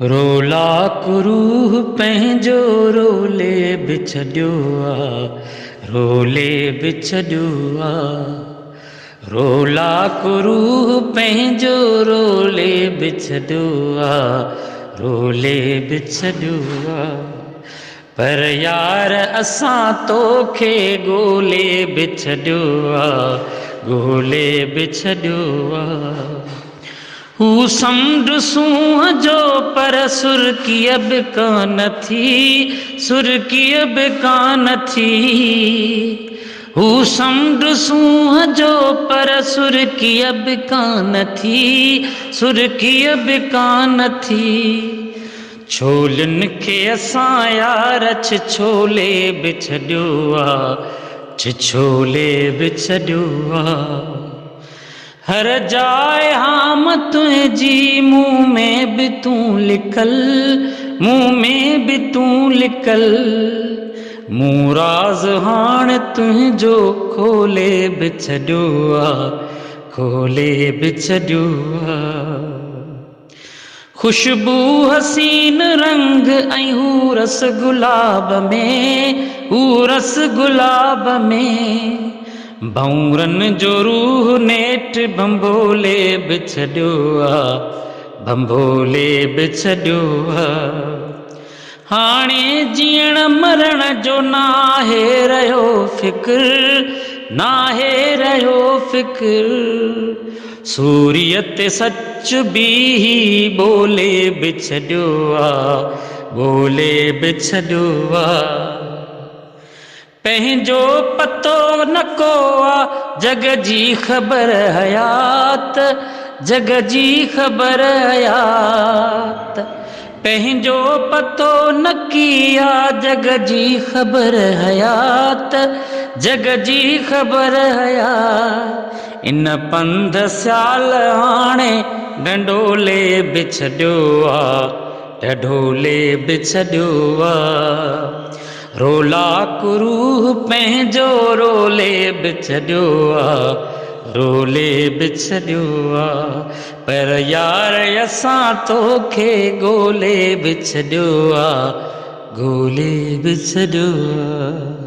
रोला कुरूह पंहिंजो रोले बिछड़ियो आ, रोले बिछड़ियो आ। रोला कुरूह पंहिंजो रोले बिछड़ियो आ, रोले बिछड़ियो आ। पर यार असां तोखे ॻोल्हे बिछड़ियो आ, ॻोल्हे बिछड़ियो आ। हू समुंड सूंहं जो पर सुर्कीअ बि कान थी, सुर्कीअ बि कान थी। हू समुंड सूंहं जो पर सुर्कीअ बि कान थी, सुर्कीअ बि कान थी। छोलनि खे असां यार छिछोले बिछड़ियो आ, छिछोले बिछड़ियो आ। हर जाए हाम तुझी मुँह में भी तू लिखल, मुँह में भी तू लिखल। मूं राज हाण तुझो खोले बिछड़ियो आ, खोले बिछड़ियो आ। खुशबू हसीन रंग ऐं हू रस गुलाब में, हू रस गुलाब में। भंवरनि जो रूह नेठ बंबोले बिछड़ियो आ, बंबोले बिछड़ियो आ। हाणे जीअण मरण जो नाहे रहियो फिक्र, नाहे रहियो फिक्र। सूर्य ते सच बि बोले बिछड़ियो आ, बोले बिछड़ियो आ। पंहिंजो पतो न को आ जग जी ख़बर हयात, जग जी ख़बर हयात। पंहिंजो पतो न की आ जग जी ख़बर हयात, जग जी ख़बर हयात। इन पंध सियाल हाणे डंडोले बिछड़ियो आ, डंडोले बिछड़ियो आ। रोला कुरूह पंहिंजो रोले बिछड़ियो आ, रोले बिछड़ियो आ। पर यार असां तोखे ॻोल्हे बिछड़ियो आ, ॻोल्हे बिछड़ियो आ।